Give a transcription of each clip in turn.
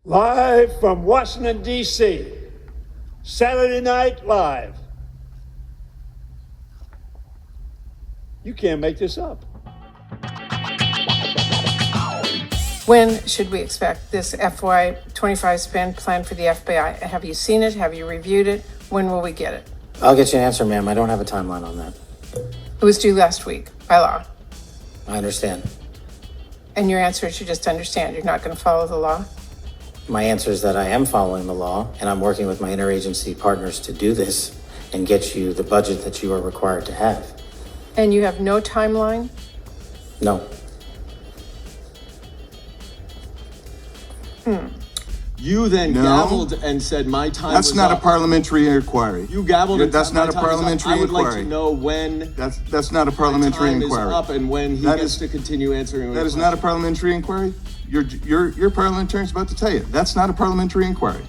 Live from Washington, D.C., Saturday Night Live. You can't make this up. When should we expect this FY25 spend plan for the FBI? Have you seen it? Have you reviewed it? When will we get it? I'll get you an answer, ma'am. I don't have a timeline on that. It was due last week by law. I understand. And your answer is you just understand. You're not going to follow the law? My answer is that I am following the law, and I'm working with my interagency partners to do this and get you the budget that you are required to have. And you have no timeline? No. You then gabbled and said my time That's was not up. a parliamentary inquiry. You gabbled and That's said my not a time was up. parliamentary I would like inquiry. to know when That's not a parliamentary time inquiry. is up and when he That gets is- to continue answering. That is not a parliamentary inquiry. Your parliamentarian's about to tell you. That's not a parliamentary inquiry.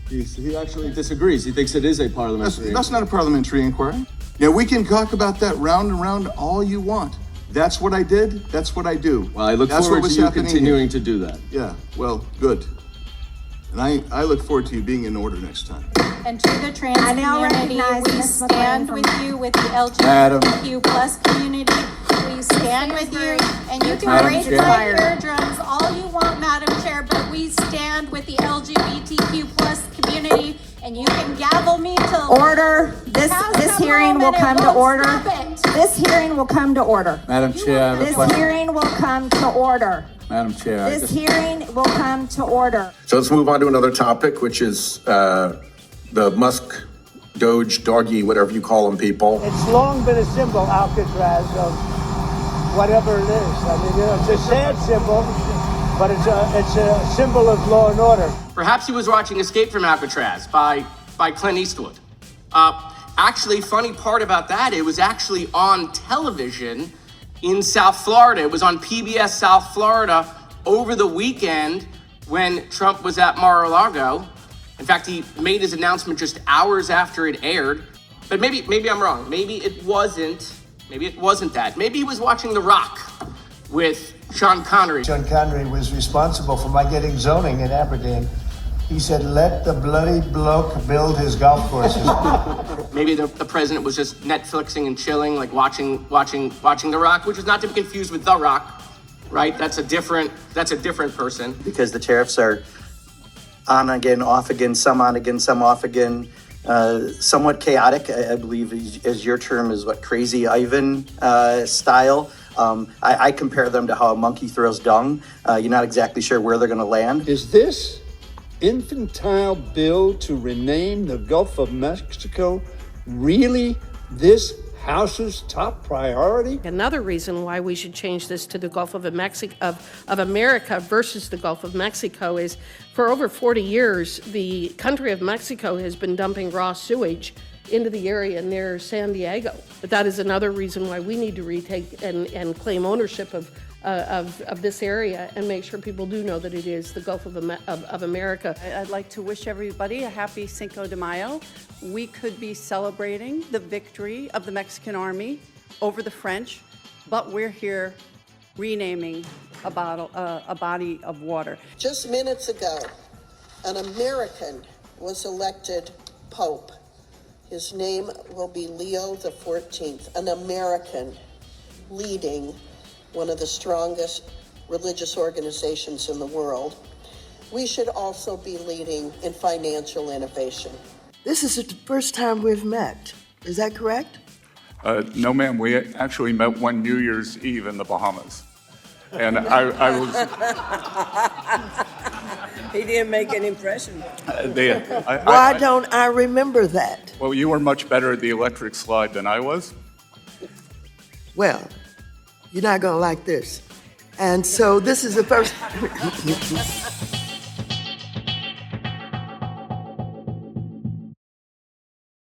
He actually disagrees. He thinks it is a parliamentary. That's not a parliamentary inquiry. Now, we can talk about that round and round all you want. That's what I did. That's what I do. Well, I look That's forward what to was you happening continuing here. to do that. Yeah, well, good. And I look forward to you being in order next time. And to the trans I now community, recognize we Ms. stand McLean with you with the Madam. LGBTQ plus community. We stand with you, and you can Madam raise Chair. my eardrums all you want, Madam Chair, but we stand with the LGBTQ plus community, and you can gavel me till Order. This hearing will come to order. This hearing will come to order. Madam Chair, I have a This question. hearing will come to order. Madam Chair, I This just- hearing will come to order. So let's move on to another topic, which is the Musk, Doge, Doggy, whatever you call them, people. It's long been a symbol, Alcatraz, of whatever it is. I mean, it's a sad symbol, but it's a symbol of law and order. Perhaps he was watching Escape from Alcatraz by Clint Eastwood. Actually, funny part about that, it was actually on television in South Florida. It was on PBS South Florida over the weekend when Trump was at Mar-a-Lago. In fact, he made his announcement just hours after it aired. But maybe I'm wrong. Maybe it wasn't that. Maybe he was watching The Rock with Sean Connery. Sean Connery was responsible for my getting zoning in Aberdeen. He said, let the bloody bloke build his golf courses. Maybe the president was just Netflixing and chilling, like watching The Rock, which is not to be confused with The Rock, right? That's a different person. Because the tariffs are on again, off again, some on again, some off again, somewhat chaotic. I believe as your term is what, Crazy Ivan style. I compare them to how a monkey throws dung. You're not exactly sure where they're going to land. Is this infantile bill to rename the Gulf of Mexico really this House's top priority? Another reason why we should change this to the Gulf of America versus the Gulf of Mexico is for over 40 years, the country of Mexico has been dumping raw sewage into the area near San Diego. But that is another reason why we need to retake and claim ownership of this area and make sure people do know that it is the Gulf of America. I'd like to wish everybody a happy Cinco de Mayo. We could be celebrating the victory of the Mexican army over the French, but we're here renaming a body of water. Just minutes ago, an American was elected Pope. His name will be Leo the 14th, an American leading one of the strongest religious organizations in the world. We should also be leading in financial innovation. This is the first time we've met. Is that correct? No, ma'am. We actually met one New Year's Eve in the Bahamas. And I was... He didn't make an impression. Why don't I remember that? Well, you were much better at the electric slide than I was. Well, you're not going to like this. And so this is the first...